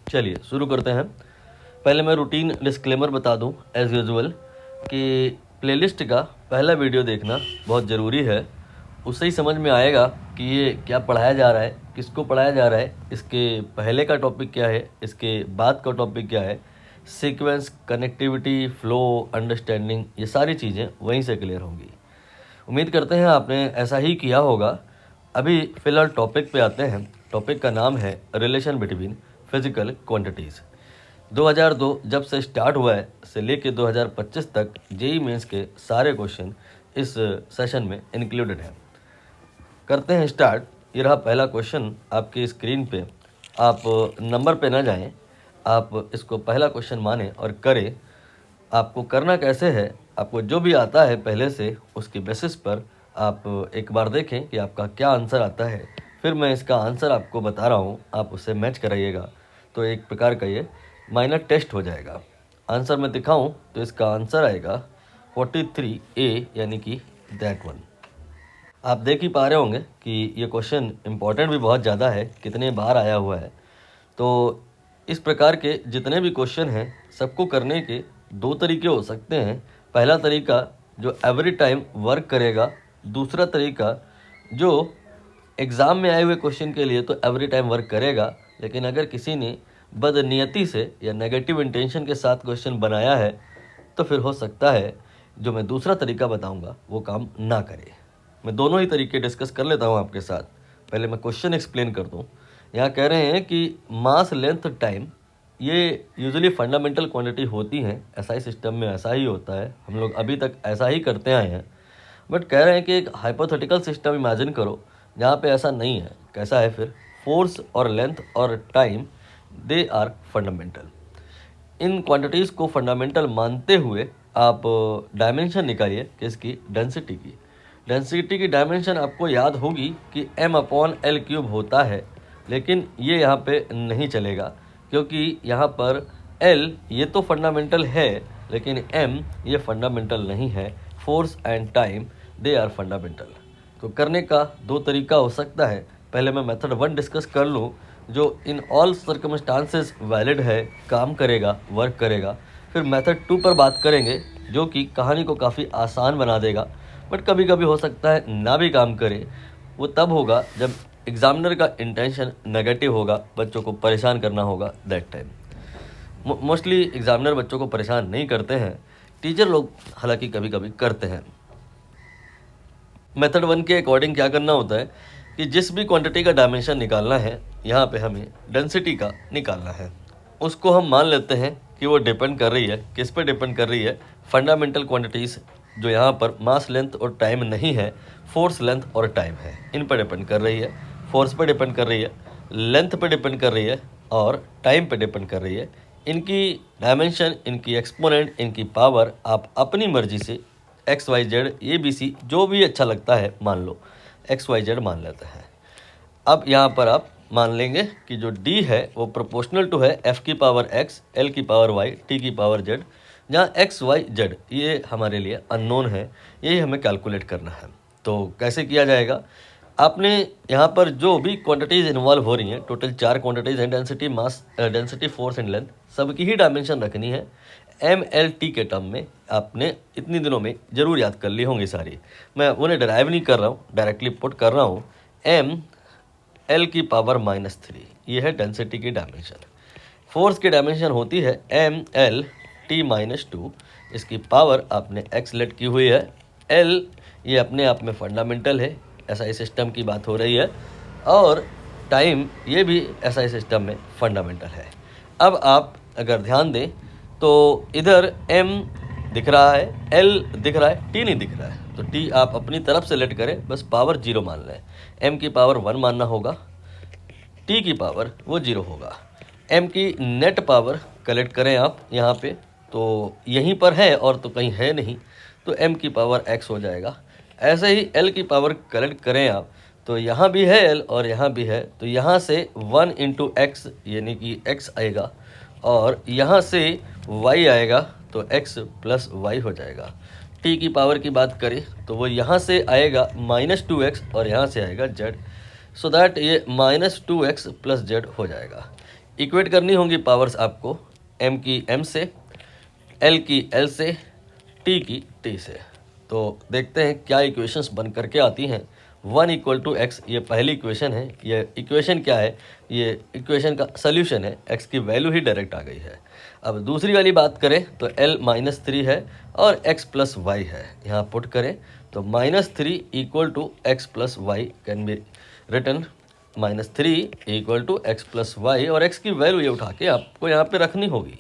चलिए शुरू करते हैं। पहले मैं रूटीन डिस्क्लेमर बता दूं एज़ यूजुअल कि प्लेलिस्ट का पहला वीडियो देखना बहुत ज़रूरी है। उससे ही समझ में आएगा कि ये क्या पढ़ाया जा रहा है, किसको पढ़ाया जा रहा है, इसके पहले का टॉपिक क्या है, इसके बाद का टॉपिक क्या है, सीक्वेंस, कनेक्टिविटी, फ्लो, अंडरस्टैंडिंग, ये सारी चीज़ें वहीं से क्लियर होंगी। उम्मीद करते हैं आपने ऐसा ही किया होगा। अभी फ़िलहाल टॉपिक पे आते हैं। टॉपिक का नाम है रिलेशन बिटवीन फिजिकल क्वांटिटीज़। 2002 जब से स्टार्ट हुआ है से लेके 2025 तक जेई मेंस के सारे क्वेश्चन इस सेशन में इंक्लूडेड हैं। करते हैं स्टार्ट। ये रहा पहला क्वेश्चन आपकी स्क्रीन पे। आप नंबर पे ना जाएं, आप इसको पहला क्वेश्चन माने और करें। आपको करना कैसे है, आपको जो भी आता है पहले से उसके बेसिस पर आप एक बार देखें कि आपका क्या आंसर आता है। फिर मैं इसका आंसर आपको बता रहा हूँ, आप उससे मैच कराइएगा। तो एक प्रकार का ये माइनर टेस्ट हो जाएगा। आंसर मैं दिखाऊं तो इसका आंसर आएगा 43A, यानी कि दैट वन। आप देख ही पा रहे होंगे कि ये क्वेश्चन इम्पॉर्टेंट भी बहुत ज़्यादा है, कितने बार आया हुआ है। तो इस प्रकार के जितने भी क्वेश्चन हैं सबको करने के दो तरीके हो सकते हैं। पहला तरीका जो एवरी टाइम वर्क करेगा, दूसरा तरीका जो एग्ज़ाम में आए हुए क्वेश्चन के लिए तो एवरी टाइम वर्क करेगा, लेकिन अगर किसी ने बदनीयती से या नेगेटिव इंटेंशन के साथ क्वेश्चन बनाया है तो फिर हो सकता है जो मैं दूसरा तरीका बताऊंगा वो काम ना करे। मैं दोनों ही तरीके डिस्कस कर लेता हूं आपके साथ। पहले मैं क्वेश्चन एक्सप्लेन कर दूं। यहाँ कह रहे हैं कि मास लेंथ टाइम ये यूजुअली फंडामेंटल क्वांटिटी होती हैं। एसआई सिस्टम में ऐसा ही होता है, हम लोग अभी तक ऐसा ही करते आए हैं। बट कह रहे हैं कि एक हाइपोथेटिकल सिस्टम इमेजिन करो जहाँ पे ऐसा नहीं है। कैसा है फिर? फोर्स और लेंथ और टाइम दे आर फंडामेंटल। इन क्वांटिटीज़ को फंडामेंटल मानते हुए आप डायमेंशन निकालिए किसकी? डेंसिटी की। डेंसिटी की डायमेंशन आपको याद होगी कि m/L³ होता है, लेकिन ये यहाँ पे नहीं चलेगा क्योंकि यहाँ पर L ये तो फंडामेंटल है लेकिन M ये फंडामेंटल नहीं है। Force and time they are fundamental. तो करने का दो तरीका हो सकता है। पहले मैं मेथड 1 डिस्कस कर लूँ जो इन ऑल सर्कमस्टांसेस वैलिड है, काम करेगा, वर्क करेगा। फिर मेथड 2 पर बात करेंगे जो कि कहानी को काफ़ी आसान बना देगा, बट कभी कभी हो सकता है ना भी काम करे। वो तब होगा जब एग्जामिनर का इंटेंशन नेगेटिव होगा, बच्चों को परेशान करना होगा। दैट टाइम मोस्टली एग्जामिनर बच्चों को परेशान नहीं करते हैं, टीचर लोग हालांकि कभी कभी करते हैं। मेथड 1 के अकॉर्डिंग क्या करना होता है कि जिस भी क्वांटिटी का डायमेंशन निकालना है, यहाँ पे हमें डेंसिटी का निकालना है। उसको हम मान लेते हैं कि वो डिपेंड कर रही है, किस पे डिपेंड कर रही है? फंडामेंटल क्वांटिटीज़ जो यहाँ पर मास लेंथ और टाइम नहीं है, फोर्स लेंथ और टाइम है, इन पर डिपेंड कर रही है। फोर्स पे डिपेंड कर रही है, लेंथ पे डिपेंड कर रही है और टाइम पे डिपेंड कर रही है। इनकी डायमेंशन, इनकी एक्सपोनेंट, इनकी पावर आप अपनी मर्जी से XYZ ABC जो भी अच्छा लगता है मान लो, XYZ मान लेते हैं। अब यहाँ पर आप मान लेंगे कि जो D है वो प्रोपोर्शनल टू है F की पावर X, L की पावर Y, T की पावर Z, जहाँ XYZ ये हमारे लिए अननोन है, यही हमें कैलकुलेट करना है। तो कैसे किया जाएगा? आपने यहाँ पर जो भी क्वांटिटीज़ इन्वॉल्व हो रही हैं, टोटल 4 क्वांटिटीज़ हैं, density, mass, density, force and length, सबकी ही डायमेंशन रखनी है। MLT के टर्म में आपने इतनी दिनों में ज़रूर याद कर ली होंगी सारी। मैं उन्हें डराइव नहीं कर रहा हूँ, डायरेक्टली पुट कर रहा हूँ। ML की पावर -3 ये है डेंसिटी की डायमेंशन। फोर्स की डायमेंशन होती है MLT-2, इसकी पावर आपने x लेट की हुई है। L ये अपने आप में फंडामेंटल है, एसआई सिस्टम की बात हो रही है, और टाइम ये भी एसआई सिस्टम में फंडामेंटल है। अब आप अगर ध्यान दें तो इधर M दिख रहा है, L दिख रहा है, T नहीं दिख रहा है। तो T आप अपनी तरफ से लेट करें, बस पावर 0 मान लें। M की पावर 1 मानना होगा, T की पावर वो 0 होगा। M की नेट पावर कलेक्ट करें आप यहाँ पे, तो यहीं पर है और तो कहीं है नहीं, तो M की पावर x हो जाएगा। ऐसे ही L की पावर कलेक्ट करें आप, तो यहाँ भी है L और यहाँ भी है, तो यहाँ से 1 × x यानी कि x आएगा, और यहाँ से y आएगा, तो x + y हो जाएगा। T की पावर की बात करें तो वो यहाँ से आएगा -2x और यहाँ से आएगा z, सो दैट ये -2x + z हो जाएगा। इक्वेट करनी होंगी पावर्स आपको, m की m से, l की l से, t की t से। तो देखते हैं क्या इक्वेशंस बन करके आती हैं। 1 इक्वल टू एक्स, ये पहली इक्वेशन है। ये इक्वेशन क्या है? ये इक्वेशन का सल्यूशन है, x की वैल्यू ही डायरेक्ट आ गई है। अब दूसरी वाली बात करें तो l-3 है और x प्लस वाई है। यहाँ पुट करें तो -3 equal to x plus y can be written -3 equal to x plus y, और x की वैल्यू ये उठा के आपको यहाँ पे रखनी होगी।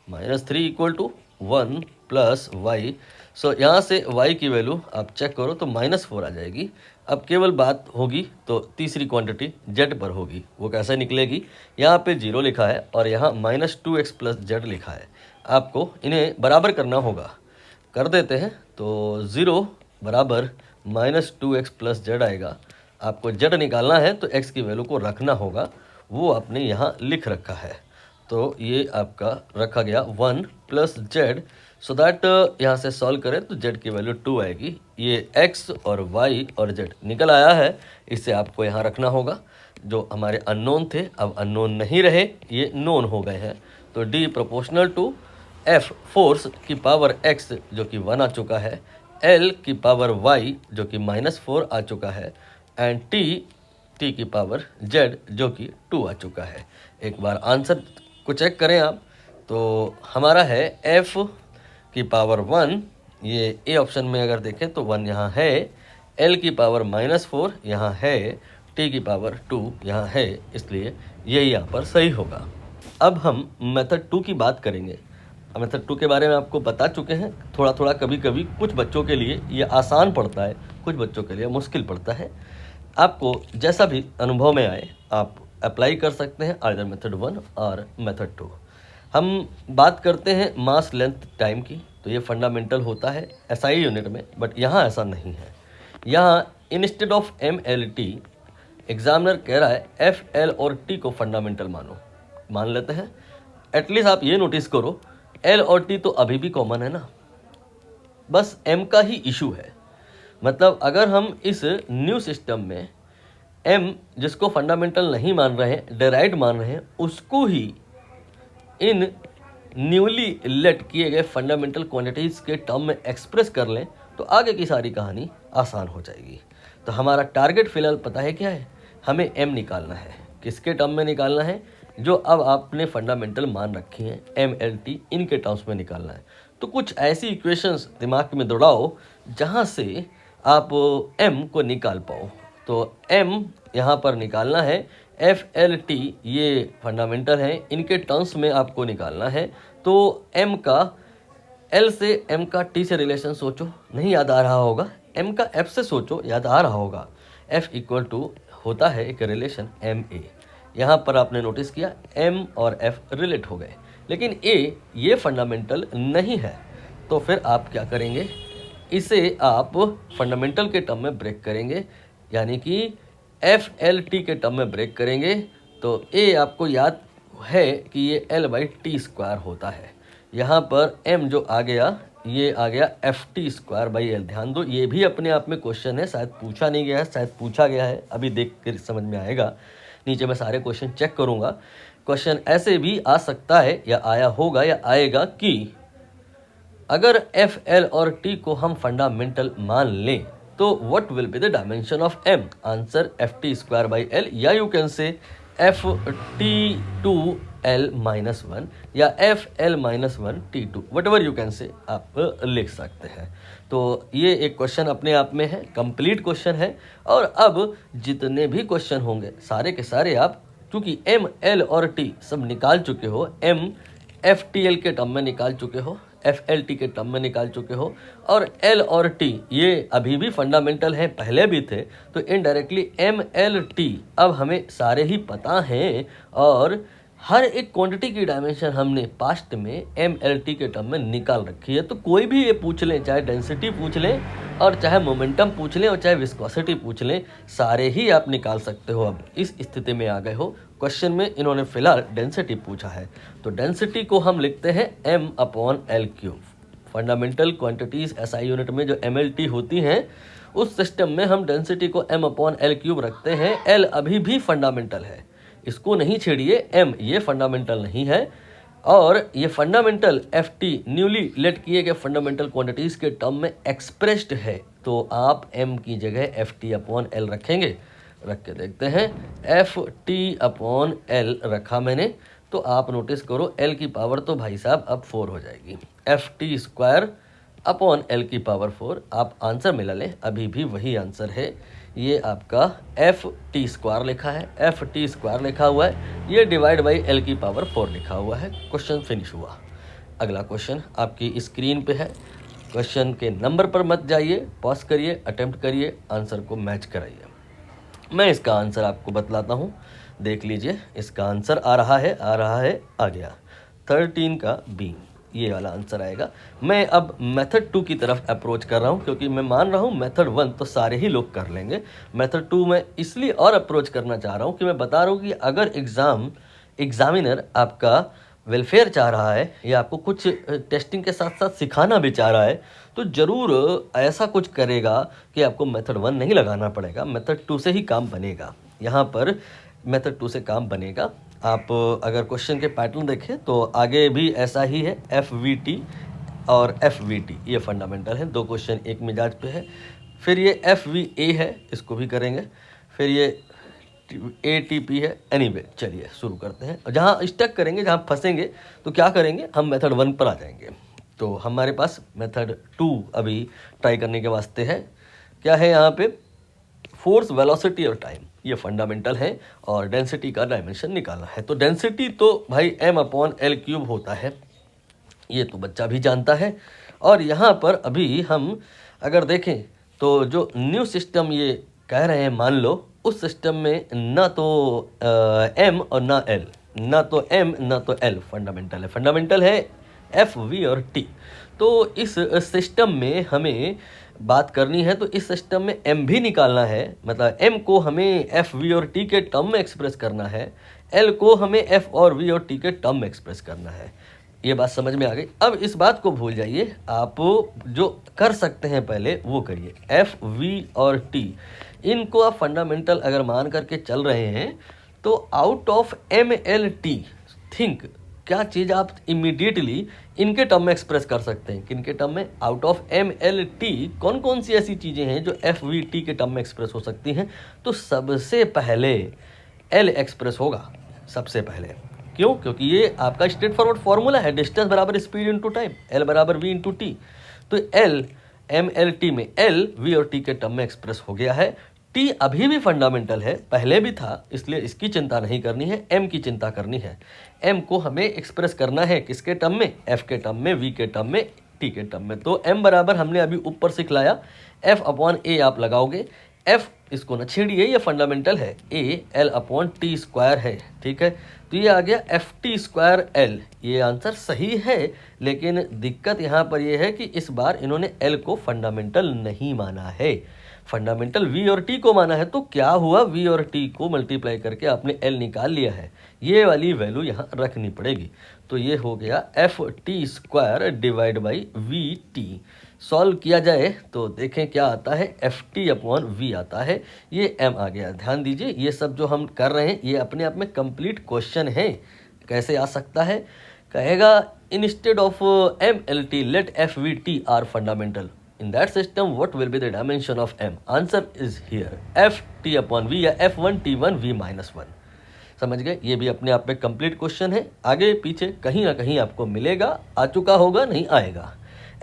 -3 equal to 1 plus y. So यहाँ से y की वैल्यू आप चेक करो तो -4 आ जाएगी। अब केवल बात होगी तो तीसरी क्वांटिटी z पर होगी, वो कैसे निकलेगी? यहाँ पे 0 लिखा है और यहाँ -2x प्लस z लिखा है। आपको इन्हें बराबर करना होगा, कर देते हैं तो 0 बराबर -2x प्लस z आएगा। आपको z निकालना है तो x की वैल्यू को रखना होगा, वो आपने यहाँ लिख रखा है। तो ये आपका रखा गया 1 प्लस z, सो दैट यहाँ से सॉल्व करें तो z की वैल्यू 2 आएगी। ये x और y और z निकल आया है, इसे आपको यहाँ रखना होगा। जो हमारे अननोन थे अब अननोन नहीं रहे, ये नोन हो गए हैं। तो d proportional to f force की पावर x जो कि 1 आ चुका है, l की पावर y जो कि -4 आ चुका है, एंड t की पावर z जो कि 2 आ चुका है। एक बार आंसर को चेक करें आप तो हमारा है f की पावर 1, ये ए ऑप्शन में अगर देखें तो 1 यहाँ है, l की पावर -4 यहाँ है, t की पावर 2 यहाँ है, इसलिए यही यहाँ पर सही होगा। अब हम मेथड 2 की बात करेंगे। मेथड 2 के बारे में आपको बता चुके हैं थोड़ा थोड़ा। कभी कभी कुछ बच्चों के लिए ये आसान पड़ता है, कुछ बच्चों के लिए मुश्किल पड़ता है। आपको जैसा भी अनुभव में आए आप अप्लाई कर सकते हैं, आइदर मेथड 1 और मेथड 2। हम बात करते हैं मास लेंथ टाइम की, तो ये फंडामेंटल होता है SI यूनिट में, बट यहाँ ऐसा नहीं है। यहाँ इंस्टेड ऑफ MLT एग्जामिनर कह रहा है FL और T को फंडामेंटल मानो। मान लेते हैं, एटलीस्ट आप ये नोटिस करो L और T तो अभी भी कॉमन है ना, बस M का ही इशू है। मतलब अगर हम इस न्यू सिस्टम में M जिसको फंडामेंटल नहीं मान रहे हैं, डेराइव्ड मान रहे हैं, उसको ही इन न्यूली लेट किए गए फंडामेंटल क्वांटिटीज़ के टर्म में एक्सप्रेस कर लें तो आगे की सारी कहानी आसान हो जाएगी। तो हमारा टारगेट फिलहाल पता है क्या है, हमें M निकालना है। किसके टर्म में निकालना है? जो अब आपने फंडामेंटल मान रखी हैं MLT, इनके टर्म्स में निकालना है। तो कुछ ऐसी इक्वेशंस दिमाग में दौड़ाओ जहाँ से आप M को निकाल पाओ। तो M यहाँ पर निकालना है, FLT ये फंडामेंटल है, इनके टर्म्स में आपको निकालना है। तो M का L से M का T से रिलेशन सोचो, नहीं याद आ रहा होगा। M का F से सोचो, याद आ रहा होगा। F इक्वल टू होता है एक रिलेशन MA। यहाँ पर आपने नोटिस किया M और F रिलेट हो गए, लेकिन A ये फंडामेंटल नहीं है। तो फिर आप क्या करेंगे, इसे आप फंडामेंटल के टर्म में ब्रेक करेंगे, यानी कि FLT के टर्म में ब्रेक करेंगे। तो A आपको याद है कि ये L/T² होता है। यहाँ पर M जो आ गया, ये आ गया FT²/L। ध्यान दो, ये भी अपने आप में क्वेश्चन है, शायद पूछा नहीं गया है, शायद पूछा गया है, अभी देख कर समझ में आएगा। नीचे मैं सारे क्वेश्चन चेक करूँगा। क्वेश्चन ऐसे भी आ सकता है या आया होगा या आएगा कि अगर FL और T को हम फंडामेंटल मान लें तो what will be the dimension of M? Answer FT²/L, या यू कैन से FT2L-1 या FL-1T2, whatever you can say आप लिख सकते हैं। तो ये एक क्वेश्चन अपने आप में है, कंप्लीट क्वेश्चन है। और अब जितने भी क्वेश्चन होंगे सारे के सारे आप, क्योंकि M, L और T सब निकाल चुके हो, M FTL के टर्म में निकाल चुके हो, FLT के टर्म में निकाल चुके हो, और L और T ये अभी भी फंडामेंटल है, पहले भी थे। तो इनडायरेक्टली MLT अब हमें सारे ही पता हैं, और हर एक क्वांटिटी की डायमेंशन हमने पास्ट में MLT के टर्म में निकाल रखी है। तो कोई भी ये पूछ लें, चाहे डेंसिटी पूछ लें और चाहे मोमेंटम पूछ लें और चाहे विस्कोसिटी पूछ लें, सारे ही आप निकाल सकते हो। अब इस स्थिति में आ गए हो। क्वेश्चन में इन्होंने फिलहाल डेंसिटी पूछा है, तो डेंसिटी को हम लिखते हैं M/L3। Fundamental quantities SI unit में जो MLT होती हैं, उस सिस्टम में हम डेंसिटी को M/L3 रखते हैं। L अभी भी फंडामेंटल है, इसको नहीं छेड़िए, m ये फंडामेंटल नहीं है, और ये fundamental F T newly let किए गए फंडामेंटल क्वांटिटीज़ के टर्म में एक्सप्रेस्ड है, तो आप m की जगह एफ टी अपॉन एल रखेंगे। रख के देखते हैं, एफ टी अपॉन एल रखा मैंने, तो आप नोटिस करो l की पावर तो भाई साहब अब 4 हो जाएगी, F T square upon L की पावर 4। आप आंसर मिला लें, अभी भी वही आंसर है, ये आपका एफ टी स्क्वायर लिखा है, एफ टी स्क्वायर लिखा हुआ है, ये डिवाइड बाई एल की पावर 4 लिखा हुआ है। क्वेश्चन फिनिश हुआ। अगला क्वेश्चन आपकी स्क्रीन पे है, क्वेश्चन के नंबर पर मत जाइए, पॉज करिए, अटेम्प्ट करिए, आंसर को मैच कराइए। मैं इसका आंसर आपको बतलाता हूँ, देख लीजिए। इसका आंसर आ रहा है, आ गया 13 का बी, ये वाला आंसर आएगा। मैं अब मेथड 2 की तरफ अप्रोच कर रहा हूँ, क्योंकि मैं मान रहा हूँ मेथड 1 तो सारे ही लोग कर लेंगे। मेथड 2 में इसलिए और अप्रोच करना चाह रहा हूँ कि मैं बता रहा हूँ कि अगर एग्जामिनर आपका वेलफेयर चाह रहा है या आपको कुछ टेस्टिंग के साथ साथ सिखाना भी चाह रहा है, तो ज़रूर ऐसा कुछ करेगा कि आपको मेथड 1 नहीं लगाना पड़ेगा, मेथड 2 से ही काम बनेगा। यहाँ पर मेथड 2 से काम बनेगा। आप अगर क्वेश्चन के पैटर्न देखें तो आगे भी ऐसा ही है, एफ वी टी और एफ वी टी ये फंडामेंटल है, 2 क्वेश्चन एक मिजाज पे है। फिर ये एफ वी ए है, इसको भी करेंगे। फिर ये ए टी पी है। एनीवे चलिए शुरू करते हैं। जहाँ स्टक करेंगे, जहाँ फंसेंगे, तो क्या करेंगे, हम मेथड 1 पर आ जाएंगे। तो हमारे पास मेथड 2 अभी ट्राई करने के वास्ते है। क्या है यहाँ पे, फोर्स, वेलोसिटी और टाइम, ये फंडामेंटल है, और डेंसिटी का डायमेंशन निकालना है। तो डेंसिटी तो भाई m अपॉन एल क्यूब होता है, ये तो बच्चा भी जानता है। और यहाँ पर अभी हम अगर देखें तो जो न्यू सिस्टम ये कह रहे हैं, मान लो उस सिस्टम में ना तो m और ना l, ना तो m ना तो l फंडामेंटल है। फंडामेंटल है एफ वी और टी। तो इस सिस्टम में हमें बात करनी है, तो इस सिस्टम में m भी निकालना है, मतलब m को हमें एफ वी और टी के टर्म में एक्सप्रेस करना है, l को हमें f और v और t के टर्म में एक्सप्रेस करना है। ये बात समझ में आ गई। अब इस बात को भूल जाइए, आप जो कर सकते हैं पहले वो करिए। एफ वी और टी इनको आप फंडामेंटल अगर मान करके चल रहे हैं, तो out of M L T think क्या चीज़ आप इमीडिएटली इनके टर्म में एक्सप्रेस कर सकते हैं। किनके टर्म में, out of M L T कौन कौन सी ऐसी चीज़ें हैं जो एफ वी टी के टर्म में एक्सप्रेस हो सकती हैं। तो सबसे पहले एल एक्सप्रेस होगा, सबसे पहले। क्यों, क्योंकि ये आपका स्ट्रेट फॉरवर्ड फॉर्मूला है, डिस्टेंस बराबर स्पीड इंटू टाइम, एल बराबर वी इंटू टी। तो एल एम एल टी में एल वी और टी के टर्म में एक्सप्रेस हो गया है। टी अभी भी फंडामेंटल है, पहले भी था, इसलिए इसकी चिंता नहीं करनी है, एम की चिंता करनी है। एम को हमें एक्सप्रेस करना है किसके टर्म में, एफ के टर्म में, वी के टर्म में, टी के टर्म में। तो एम बराबर हमने अभी ऊपर सिखलाया, एफ अपॉन ए आप लगाओगे। एफ इसको न छेड़िए, ये फंडामेंटल है, A L upon T square है, ठीक है। तो ये आ गया एफ टी स्क्वायर एल। ये आंसर सही है, लेकिन दिक्कत यहाँ पर ये है कि इस बार इन्होंने एल को फंडामेंटल नहीं माना है, फंडामेंटल वी और टी को माना है। तो क्या हुआ, वी और टी को मल्टीप्लाई करके आपने एल निकाल लिया है, ये वाली वैल्यू यहाँ रखनी पड़ेगी। तो ये हो गया F T square divide by we T. Solve किया जाए तो देखें क्या आता है, एफ टी अपॉन वी आता है, ये एम आ गया। ध्यान दीजिए, ये सब जो हम कर रहे हैं ये अपने आप में कंप्लीट क्वेश्चन है। कैसे आ सकता है, कहेगा instead of M L T let F V T are fundamental, in that system what will be the dimension of m? answer is here, f t upon v या f1 t1 v minus 1। समझ गए, ये भी अपने आप में complete question है। आगे पीछे कहीं ना कहीं आपको मिलेगा, आ चुका होगा, नहीं आएगा।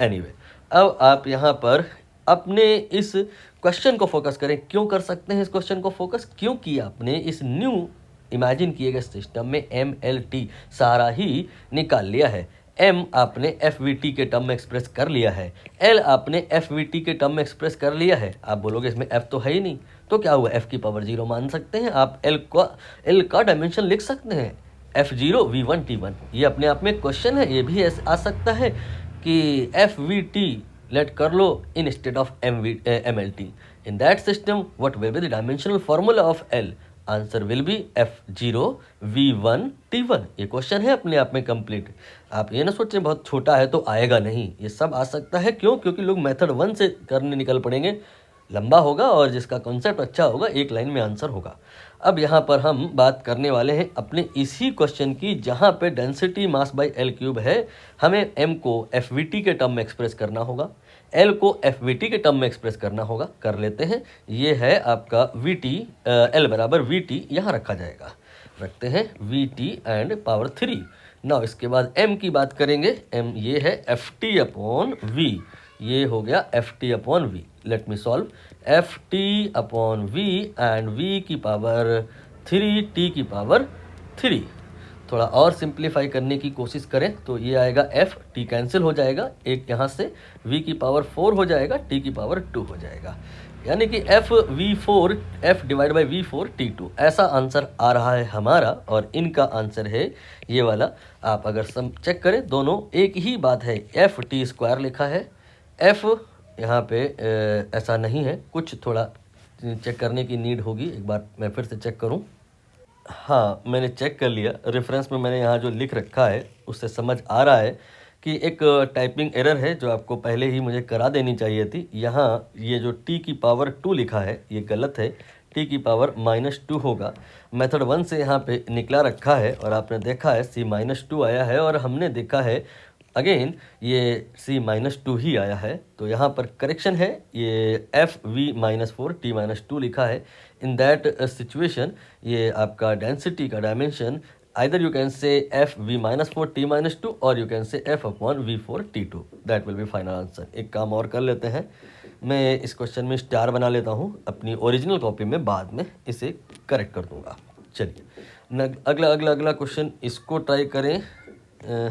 एनीवे अब आप यहाँ पर अपने इस क्वेश्चन को फोकस करें। क्यों कर सकते हैं इस क्वेश्चन को फोकस, क्योंकि आपने इस न्यू इमेजिन किए गए सिस्टम में एम एल टी सारा ही निकाल लिया है। m आपने एफ वी टी के टर्म में एक्सप्रेस कर लिया है, l आपने एफ वी टी के टर्म में एक्सप्रेस कर लिया है। आप बोलोगे इसमें f तो है ही नहीं, तो क्या हुआ, f की पावर 0 मान सकते हैं आप, l का डायमेंशन लिख सकते हैं, f0 v1 t1। ये अपने आप में क्वेश्चन है, ये भी आ सकता है कि एफ वी टी लेट कर लो instead of M L T. In that system what will be the dimensional formula of l? Answer will be f0 v1 t1। ये क्वेश्चन है अपने आप में कंप्लीट। आप ये ना सोचें बहुत छोटा है तो आएगा नहीं, ये सब आ सकता है। क्यों, क्योंकि लोग मेथड 1 से करने निकल पड़ेंगे, लंबा होगा और जिसका कॉन्सेप्ट अच्छा होगा एक लाइन में आंसर होगा। अब यहाँ पर हम बात करने वाले हैं अपने इसी क्वेश्चन की जहाँ पे density mass by L cube है। हमें एम को एफ वी टी के टर्म में एक्सप्रेस करना होगा, एल को एफ वी टी के टर्म में एक्सप्रेस करना होगा। कर लेते हैं। ये है आपका वी टी, एल बराबर वी टी यहाँ रखा जाएगा, रखते हैं we T and power 3। Now इसके बाद m की बात करेंगे। m ये है एफ टी अपॉन वी, ये हो गया F T upon V. Let me solve F T upon V and v की पावर 3 t की पावर 3। थोड़ा और सिंप्लीफाई करने की कोशिश करें तो ये आएगा एफ टी कैंसिल हो जाएगा, एक यहाँ से v की पावर 4 हो जाएगा, t की पावर 2 हो जाएगा, यानी कि F V four F divide by V four T two. ऐसा आंसर आ रहा है हमारा और इनका आंसर है ये वाला। आप अगर सम चेक करें दोनों एक ही बात है, एफ टी स्क्वायर लिखा है, एफ यहाँ पे ऐसा नहीं है, कुछ थोड़ा चेक करने की नीड होगी। एक बार मैं फिर से चेक करूँ। हाँ, मैंने चेक कर लिया, रेफरेंस में मैंने यहाँ जो लिख रखा है उससे समझ आ रहा है कि एक टाइपिंग एरर है जो आपको पहले ही मुझे करा देनी चाहिए थी। यहाँ ये जो t की पावर 2 लिखा है ये गलत है, t की पावर -2 होगा। मेथड 1 से यहाँ पे निकला रखा है और आपने देखा है c-2 आया है और हमने देखा है अगेन ये c-2 ही आया है। तो यहाँ पर करेक्शन है, ये fv-4 t-2 लिखा है। इन दैट सिचुएशन ये आपका डेंसिटी का dimension either you can say fv-4 t-2 or you can say f upon v4 t2, that will be final answer। एक काम और कर लेते हैं, मैं इस क्वेश्चन में स्टार बना लेता हूँ, अपनी ओरिजिनल कॉपी में बाद में इसे करेक्ट कर दूंगा। चलिए अगला क्वेश्चन इसको ट्राई करें।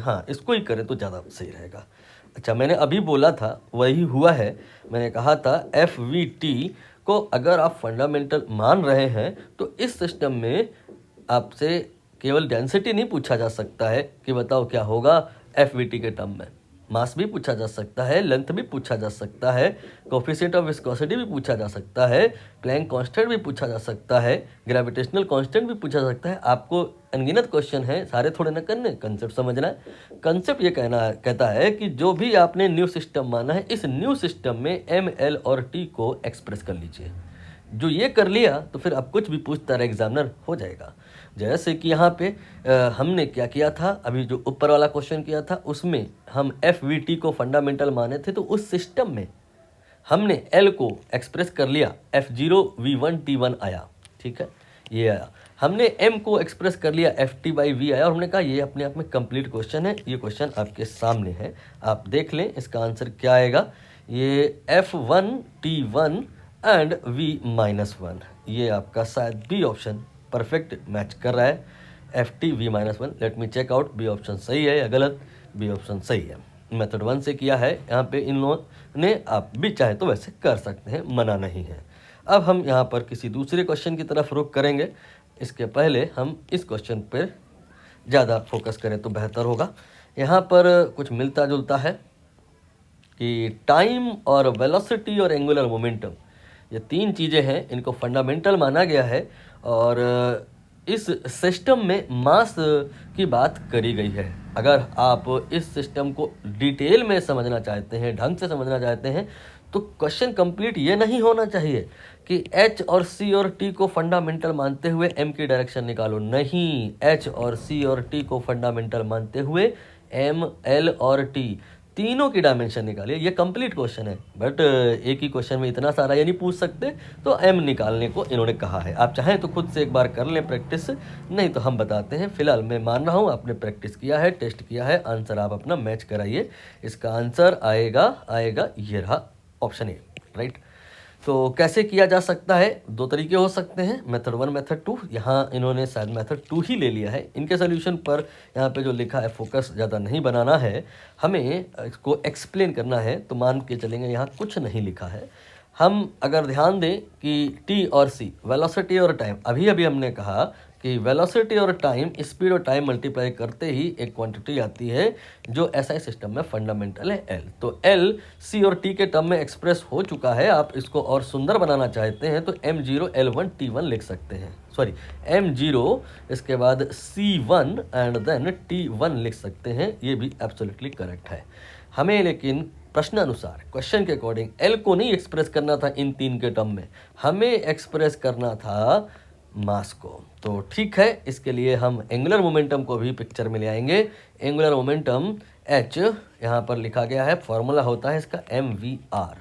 हाँ, इसको ही करें तो ज़्यादा सही रहेगा। अच्छा, मैंने अभी बोला था वही हुआ है। मैंने कहा था एफ वी टी को अगर आप फंडामेंटल मान रहे हैं तो इस सिस्टम में आपसे केवल डेंसिटी नहीं पूछा जा सकता है कि बताओ क्या होगा एफ वी टी के टर्म में, मास भी पूछा जा सकता है, लेंथ भी पूछा जा सकता है, कोफिशिएंट ऑफ विस्कोसिटी भी पूछा जा सकता है, प्लैंक कांस्टेंट भी पूछा जा सकता है, ग्रेविटेशनल कांस्टेंट भी पूछा जा सकता है। आपको अनगिनत क्वेश्चन है, सारे थोड़े ना करने, कंसेप्ट समझना है। कंसेप्ट ये कहता है कि जो भी आपने न्यू सिस्टम माना है इस न्यू सिस्टम में एम एल और टी को एक्सप्रेस कर लीजिए। जो ये कर लिया तो फिर आप कुछ भी पूछता रहे एग्जामिनर हो जाएगा। जैसे कि यहाँ पे हमने क्या किया था, अभी जो ऊपर वाला क्वेश्चन किया था उसमें हम एफ वी टी को फंडामेंटल माने थे, तो उस सिस्टम में हमने एल को एक्सप्रेस कर लिया, F0V1T1 आया, ठीक है, ये आया। हमने एम को एक्सप्रेस कर लिया, FT/V आया, और हमने कहा ये अपने आप में कंप्लीट क्वेश्चन है। ये क्वेश्चन आपके सामने है, आप देख लें इसका आंसर क्या आएगा। ये F1T1 एंड V-1, ये आपका शायद बी ऑप्शन परफेक्ट मैच कर रहा है, FT-V-1। Let me check out B option सही है या गलत। बी ऑप्शन सही है, मेथड 1 से किया है। यहाँ पे इन लोगों ने, आप भी चाहे तो वैसे कर सकते हैं, मना नहीं है। अब हम यहाँ पर किसी दूसरे क्वेश्चन की तरफ रुख करेंगे। इसके पहले हम इस क्वेश्चन पर ज़्यादा फोकस करें तो बेहतर होगा। यहाँ पर कुछ मिलता जुलता है कि टाइम और वेलोसिटी और एंगुलर मोमेंटम, ये तीन चीज़ें हैं, इनको फंडामेंटल माना गया है और इस सिस्टम में मास की बात करी गई है। अगर आप इस सिस्टम को डिटेल में समझना चाहते हैं, ढंग से समझना चाहते हैं, तो क्वेश्चन कंप्लीट ये नहीं होना चाहिए कि H और C और T को फंडामेंटल मानते हुए M की डायरेक्शन निकालो। नहीं, H और C और T को फंडामेंटल मानते हुए M, L और T तीनों की डायमेंशन निकालिए। ये कंप्लीट क्वेश्चन है, बट एक ही क्वेश्चन में इतना सारा ये नहीं पूछ सकते, तो एम निकालने को इन्होंने कहा है। आप चाहें तो खुद से एक बार कर लें प्रैक्टिस, नहीं तो हम बताते हैं। फिलहाल मैं मान रहा हूँ आपने प्रैक्टिस किया है, टेस्ट किया है, आंसर आप अपना मैच कराइए। इसका आंसर आएगा ये रहा ऑप्शन ए, राइट। तो कैसे किया जा सकता है, दो तरीके हो सकते हैं, मेथड 1 मेथड 2। यहाँ इन्होंने शायद मेथड 2 ही ले लिया है। इनके सोल्यूशन पर यहाँ पे जो लिखा है फोकस ज़्यादा नहीं बनाना है, हमें इसको एक्सप्लेन करना है, तो मान के चलेंगे यहाँ कुछ नहीं लिखा है। हम अगर ध्यान दें कि टी और सी, वेलोसिटी और टाइम, अभी हमने कहा कि वेलोसिटी और टाइम, स्पीड और टाइम मल्टीप्लाई करते ही एक क्वांटिटी आती है जो एसआई सिस्टम में फंडामेंटल है, एल। तो एल सी और टी के टर्म में एक्सप्रेस हो चुका है। आप इसको और सुंदर बनाना चाहते हैं तो M0 L1 T1 लिख सकते हैं, सॉरी M0 इसके बाद C1 एंड देन T1 लिख सकते हैं। ये भी एब्सोल्युटली करेक्ट है। हमें लेकिन प्रश्नानुसार, क्वेश्चन के अकॉर्डिंग एल को नहीं एक्सप्रेस करना था इन 3 के टर्म में, हमें एक्सप्रेस करना था मास को। तो ठीक है, इसके लिए हम एंगुलर मोमेंटम को भी पिक्चर में ले आएंगे। एंगुलर मोमेंटम h यहाँ पर लिखा गया है, फॉर्मूला होता है इसका mvr।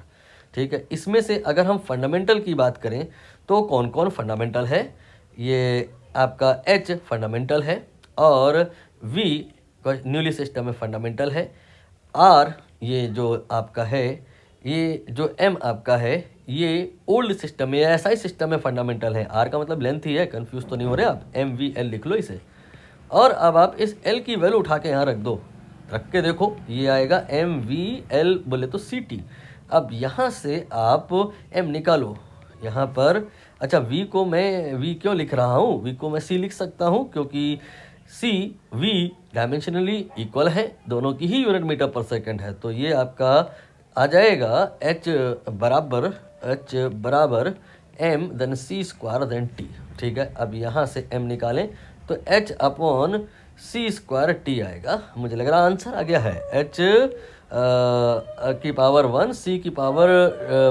ठीक है, इसमें से अगर हम फंडामेंटल की बात करें तो कौन कौन फंडामेंटल है, ये आपका h फंडामेंटल है, और v न्यूली सिस्टम में फंडामेंटल है, r ये जो आपका है, ये जो m आपका है ये ओल्ड सिस्टम में, SI सिस्टम में फंडामेंटल है। r का मतलब लेंथ ही है, कंफ्यूज तो नहीं हो रहे आप, MVL लिख लो इसे। और अब आप इस l की वैल्यू उठा के यहाँ रख दो, रख के देखो ये आएगा MVL बोले तो CT। अब यहाँ से आप m निकालो यहाँ पर। अच्छा, v को मैं v क्यों लिख रहा हूँ, v को मैं c लिख सकता हूँ क्योंकि c v डायमेंशनली इक्वल है, दोनों की ही यूनिट मीटर पर सेकंड है। तो ये आपका आ जाएगा h बराबर m then c square then t। ठीक है, अब यहाँ से m निकालें तो h upon c square t आएगा। मुझे लग रहा आंसर आ गया है, h की पावर 1, c की पावर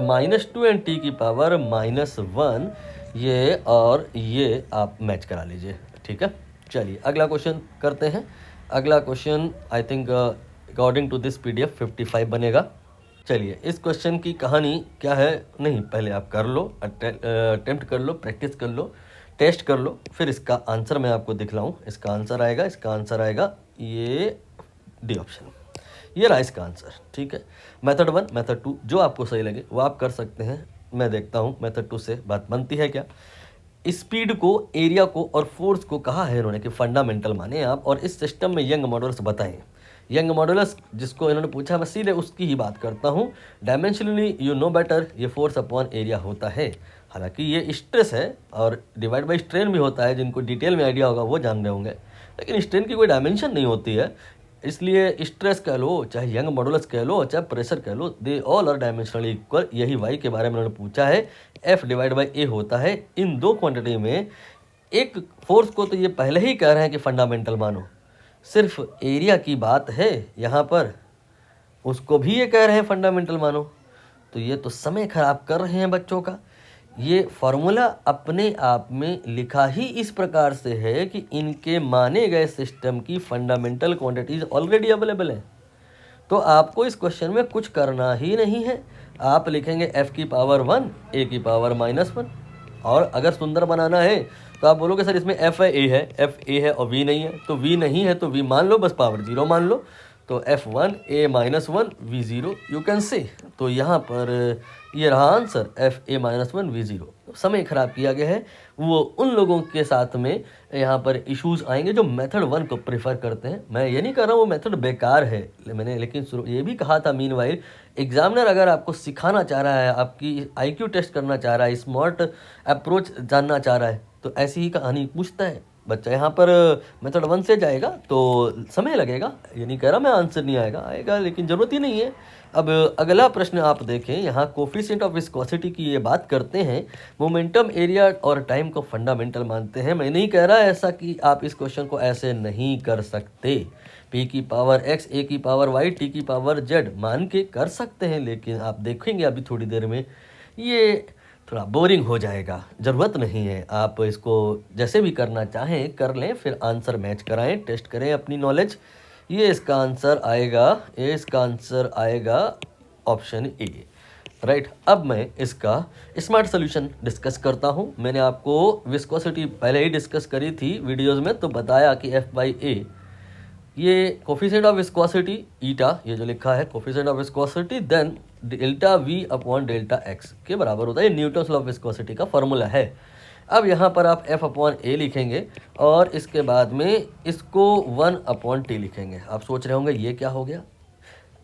-2 एंड t की पावर -1। ये और ये आप मैच करा लीजिए। ठीक है, चलिए अगला क्वेश्चन करते हैं। अगला question I think according to this PDF 55 बनेगा। चलिए, इस क्वेश्चन की कहानी क्या है, नहीं पहले आप कर लो, अटेम्प्ट कर लो, प्रैक्टिस कर लो, टेस्ट कर लो, फिर इसका आंसर मैं आपको दिखलाऊँ। इसका आंसर आएगा ये डी ऑप्शन, ये रहा इसका आंसर। ठीक है, मेथड 1 मेथड 2 जो आपको सही लगे वो आप कर सकते हैं। मैं देखता हूँ मेथड 2 से बात बनती है क्या। स्पीड को, एरिया को और फोर्स को कहा है इन्होंने कि फंडामेंटल माने आप, और इस सिस्टम में यंग मॉडुलस बताएं। यंग मॉडुलस जिसको इन्होंने पूछा, मैं सीधे उसकी ही बात करता हूँ। डायमेंशनली यू नो बेटर, ये फोर्स अपॉन एरिया होता है। हालांकि ये स्ट्रेस है और डिवाइड बाई स्ट्रेन भी होता है, जिनको डिटेल में आइडिया होगा वो जान रहे होंगे, लेकिन स्ट्रेन की कोई डायमेंशन नहीं होती है। इसलिए स्ट्रेस कह लो, चाहे यंग मॉडुलस कह लो, चाहे प्रेशर कह लो, they all are dimensionally equal. यही वाई के बारे में उन्होंने पूछा है, F डिवाइड बाई ए होता है इन दो क्वांटिटी में। एक फोर्स को तो ये पहले ही कह रहे हैं कि फंडामेंटल मानो, सिर्फ एरिया की बात है यहाँ पर, उसको भी ये कह रहे हैं फंडामेंटल मानो। तो ये तो समय खराब कर रहे हैं बच्चों का। ये फॉर्मूला अपने आप में लिखा ही इस प्रकार से है कि इनके माने गए सिस्टम की फंडामेंटल क्वांटिटीज ऑलरेडी अवेलेबल है। तो आपको इस क्वेश्चन में कुछ करना ही नहीं है, आप लिखेंगे F की पावर 1, A की पावर -1। और अगर सुंदर बनाना है तो आप बोलोगे सर इसमें F है, A है, F A है और V नहीं है, तो V नहीं है तो V मान लो, बस पावर 0 मान लो। तो F1 A -1 V0 you can say. तो यहाँ पर ये रहा आंसर, FA -1 V0। समय खराब किया गया है, वो उन लोगों के साथ में यहाँ पर इश्यूज आएंगे जो मेथड 1 को प्रेफर करते हैं। मैं ये नहीं कर रहा हूँ वो मेथड बेकार है, मैंने लेकिन ये भी कहा था मीनवाइल एग्जामिनर अगर आपको सिखाना चाह रहा है, आपकी IQ टेस्ट करना चाह रहा है, स्मार्ट अप्रोच जानना चाह रहा है, तो ऐसी ही कहानी पूछता है बच्चा। यहाँ पर मेथड 1 से जाएगा तो समय लगेगा, ये नहीं कह रहा मैं आंसर नहीं आएगा, लेकिन ज़रूरत ही नहीं है। अब अगला प्रश्न आप देखें, यहाँ कोफिशिएंट ऑफ विस्कोसिटी की ये बात करते हैं, मोमेंटम, एरिया और टाइम को फंडामेंटल मानते हैं। मैं नहीं कह रहा ऐसा कि आप इस क्वेश्चन को ऐसे नहीं कर सकते, P की पावर x, A की पावर y, T की पावर z मान के कर सकते हैं, लेकिन आप देखेंगे अभी थोड़ी देर में ये थोड़ा बोरिंग हो जाएगा, ज़रूरत नहीं है। आप इसको जैसे भी करना चाहें कर लें, फिर आंसर मैच कराएं, टेस्ट करें अपनी नॉलेज। ये इसका आंसर आएगा ऑप्शन ए, राइट। अब मैं इसका स्मार्ट सोल्यूशन डिस्कस करता हूँ। मैंने आपको विस्कोसिटी पहले ही डिस्कस करी थी वीडियोज़ में, तो बताया कि F/A ये कोफिशिएंट ऑफ विस्कोसिटी ईटा, ये जो लिखा है coefficient of viscosity, then delta V upon delta x के बराबर होता है। ये न्यूटन्स लॉ ऑफ विस्कोसिटी का फॉर्मूला है। अब यहाँ पर आप F अपॉन A लिखेंगे और इसके बाद में इसको 1 अपॉन T लिखेंगे। आप सोच रहे होंगे ये क्या हो गया,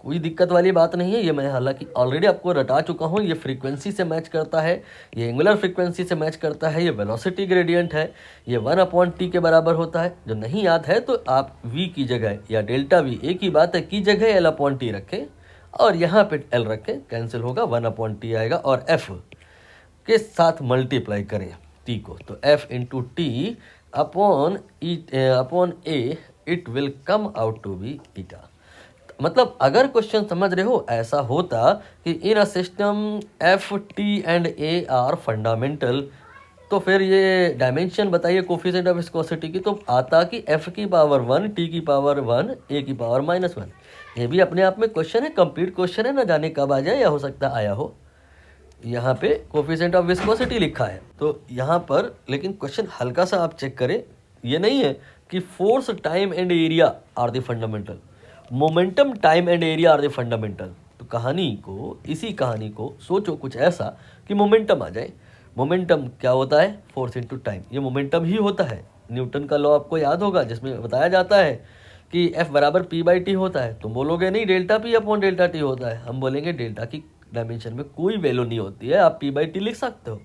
कोई दिक्कत वाली बात नहीं है, ये मैं हालांकि ऑलरेडी आपको रटा चुका हूँ। ये फ्रीक्वेंसी से मैच करता है, ये एंगुलर फ्रीक्वेंसी से मैच करता है, ये वेलोसिटी ग्रेडियंट है, ये 1 अपॉन T के बराबर होता है। जो नहीं याद है तो आप V की जगह या डेल्टा V, एक ही बात है, की जगह L अपॉन T रखें और यहाँ पे L रखें, कैंसिल होगा, 1 अपॉन T आएगा और F के साथ मल्टीप्लाई करें T को, तो F into T upon A it will come out to be eta. मतलब अगर क्वेश्चन समझ रहे हो ऐसा होता कि in a system F T and A are fundamental, तो फिर ये डायमेंशन बताइए कोफिशिएंट ऑफ विस्कोसिटी की, तो आता कि एफ की पावर 1, टी की पावर 1, ए की पावर -1। ये भी अपने आप में क्वेश्चन है, कंप्लीट क्वेश्चन है, ना जाने कब आ जाए, या हो सकता है आया हो। यहाँ पे कोफिशिएंट ऑफ विस्कोसिटी लिखा है, तो यहाँ पर लेकिन क्वेश्चन हल्का सा आप चेक करें, ये नहीं है कि force, time and area are the fundamental, momentum, time and area are the fundamental. तो इसी कहानी को सोचो कुछ ऐसा कि मोमेंटम आ जाए। मोमेंटम क्या होता है? फोर्स इनटू टाइम, ये मोमेंटम ही होता है। न्यूटन का लॉ आपको याद होगा, जिसमें बताया जाता है कि F बराबर P/T होता है। तुम बोलोगे नहीं delta P upon delta T होता है, हम बोलेंगे डेल्टा की डायमेंशन में कोई वैल्यू नहीं होती है, आप P/T लिख सकते हो।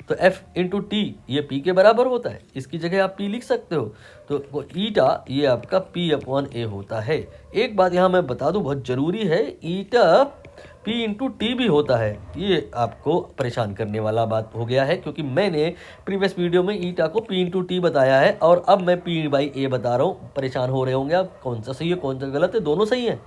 तो F इंटू टी ये P के बराबर होता है, इसकी जगह आप P लिख सकते हो। तो ईटा ये आपका P अपॉन A होता है। एक बात यहाँ मैं बता दूँ, बहुत ज़रूरी है, ईटा P इंटू टी भी होता है। ये आपको परेशान करने वाला बात हो गया है, क्योंकि मैंने प्रीवियस वीडियो में ईटा को P इंटू टी बताया है और अब मैं P/A बता रहा हूँ। परेशान हो रहे होंगे आप, कौन सा सही है कौन सा गलत है, दोनों सही है।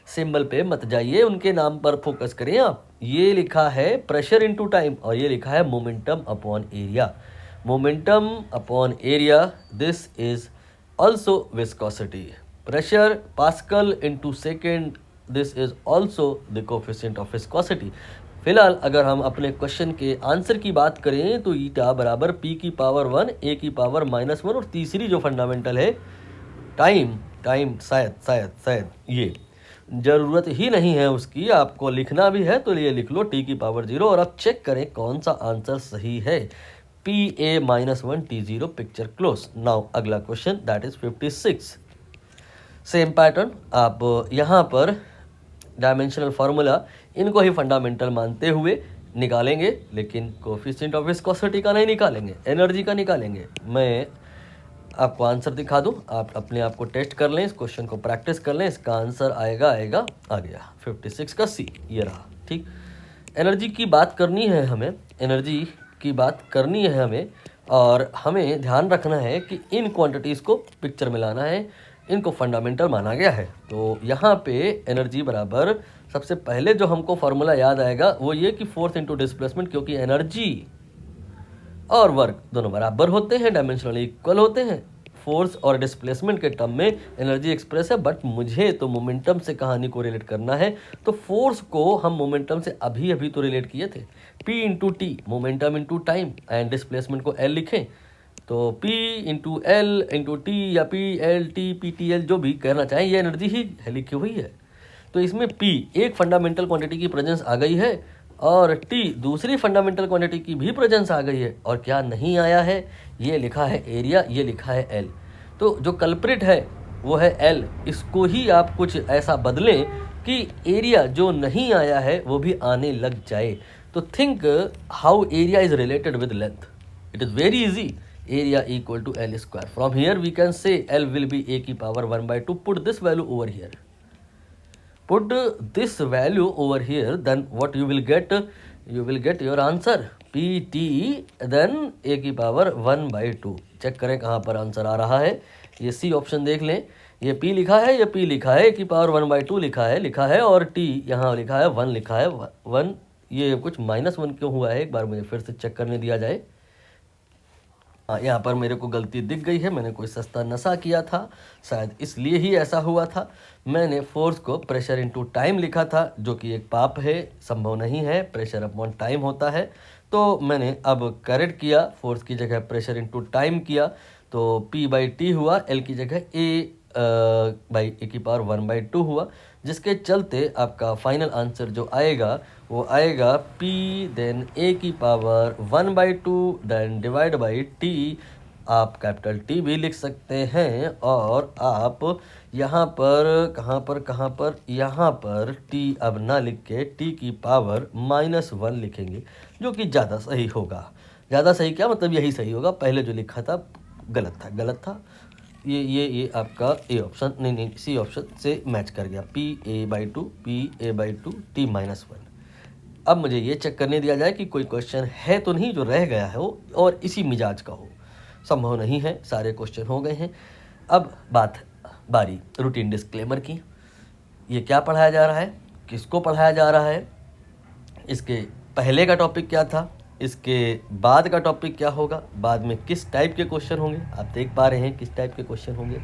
सिंबल पे मत जाइए, उनके नाम पर फोकस करें आप। ये लिखा है प्रेशर इंटू टाइम और ये लिखा है momentum upon area. Momentum upon area, this is also viscosity. Pressure pascal into second, this is also the coefficient of viscosity. फिलहाल अगर हम अपने क्वेश्चन के आंसर की बात करें तो ईटा बराबर P की पावर 1, A की पावर -1 और तीसरी जो फंडामेंटल है टाइम शायद ये ज़रूरत ही नहीं है उसकी, आपको लिखना भी है तो ये लिख लो T की पावर 0। और अब चेक करें कौन सा आंसर सही है। PA -1 T0 picture close. Now अगला question that is 56। Same pattern, आप यहाँ पर डायमेंशनल फार्मूला इनको ही फंडामेंटल मानते हुए निकालेंगे, लेकिन कोफिशिएंट ऑफ विस्कोसिटी का नहीं निकालेंगे, एनर्जी का निकालेंगे। मैं आपको आंसर दिखा दूं, आप अपने आप को टेस्ट कर लें, इस क्वेश्चन को प्रैक्टिस कर लें। इसका आंसर आ गया 56 का सी, ये रहा। ठीक, एनर्जी की बात करनी है हमें, एनर्जी की बात करनी है हमें, और हमें ध्यान रखना है कि इन क्वांटिटीज़ को पिक्चर में लाना है, इनको फंडामेंटल माना गया है। तो यहाँ पे एनर्जी बराबर, सबसे पहले जो हमको फार्मूला याद आएगा वो ये कि फोर्स इंटू डिस्प्लेसमेंट, क्योंकि एनर्जी और वर्क दोनों बराबर होते हैं, डायमेंशनली इक्वल होते हैं। फोर्स और डिस्प्लेसमेंट के टर्म में एनर्जी एक्सप्रेस है, बट मुझे तो मोमेंटम से कहानी को रिलेट करना है। तो फोर्स को हम मोमेंटम से अभी तो रिलेट किए थे, P into T, momentum into time, and displacement को L लिखें तो P into L into T, या PLT जो भी कहना चाहें, ये एनर्जी ही लिखी हुई है। तो इसमें P एक फंडामेंटल क्वांटिटी की प्रेजेंस आ गई है और T दूसरी फंडामेंटल क्वांटिटी की भी प्रेजेंस आ गई है, और क्या नहीं आया है, ये लिखा है एरिया, ये लिखा है L। तो जो कल्प्रिट है वो है L, इसको ही आप कुछ ऐसा बदलें कि एरिया जो नहीं आया है वो भी आने लग जाए। तो think how area is related with length, it is very easy. area equal to L square. From here we can say L will be A की power 1/2. Put this value over here. Put this value over here, then what you will get? You will get your answer PT, then A की power 1/2. Check करें कहाँ पर answer आ रहा है। ये C option देख लें, ये P लिखा है, ये P लिखा है, A की पावर 1/2 लिखा है, और T यहाँ लिखा है 1 लिखा है 1। ये कुछ -1 क्यों हुआ है, एक बार मुझे फिर से चेक करने दिया जाए। हाँ, यहाँ पर मेरे को गलती दिख गई है, मैंने कोई सस्ता नशा किया था, शायद इसलिए ही ऐसा हुआ था। मैंने फोर्स को प्रेशर इनटू टाइम लिखा था, जो कि एक पाप है, संभव नहीं है, प्रेशर अपॉन टाइम होता है। तो मैंने अब करेक्ट किया, फोर्स की जगह प्रेशर इनटू टाइम किया, तो P/T हुआ, L की जगह A की पावर 1/2 हुआ, जिसके चलते आपका फाइनल आंसर जो आएगा वो आएगा P देन A की power 1/2 then divide by T। आप कैपिटल T भी लिख सकते हैं, और आप यहाँ पर कहाँ पर यहाँ पर T अब ना लिख के T की पावर -1 लिखेंगे, जो कि ज़्यादा सही होगा। ज़्यादा सही क्या मतलब, यही सही होगा, पहले जो लिखा था गलत था। ये आपका ए ऑप्शन नहीं सी ऑप्शन से मैच कर गया, PA/2 T -1। अब मुझे ये चेक करने दिया जाए कि कोई क्वेश्चन है तो नहीं जो रह गया है वो और इसी मिजाज का हो, संभव नहीं है, सारे क्वेश्चन हो गए हैं। अब बारी रूटीन डिस्क्लेमर की। ये क्या पढ़ाया जा रहा है, किसको पढ़ाया जा रहा है, इसके पहले का टॉपिक क्या था, इसके बाद का टॉपिक क्या होगा, बाद में किस टाइप के क्वेश्चन होंगे, आप देख पा रहे हैं किस टाइप के क्वेश्चन होंगे।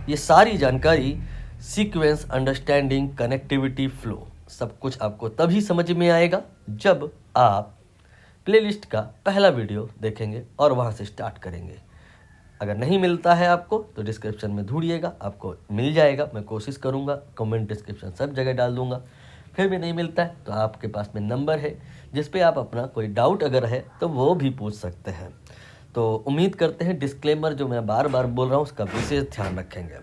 ये सारी जानकारी, सीक्वेंस, अंडरस्टैंडिंग, कनेक्टिविटी, फ्लो, सब कुछ आपको तभी समझ में आएगा जब आप प्लेलिस्ट का पहला वीडियो देखेंगे और वहाँ से स्टार्ट करेंगे। अगर नहीं मिलता है आपको तो डिस्क्रिप्शन में ढूंढिएगा, आपको मिल जाएगा। मैं कोशिश करूँगा, कमेंट, डिस्क्रिप्शन सब जगह डाल दूँगा। फिर भी नहीं मिलता है तो आपके पास में नंबर है जिस पे आप अपना कोई डाउट अगर है तो वो भी पूछ सकते हैं। तो उम्मीद करते हैं डिस्क्लेमर जो मैं बार बार बोल रहा हूँ उसका विशेष ध्यान रखेंगे।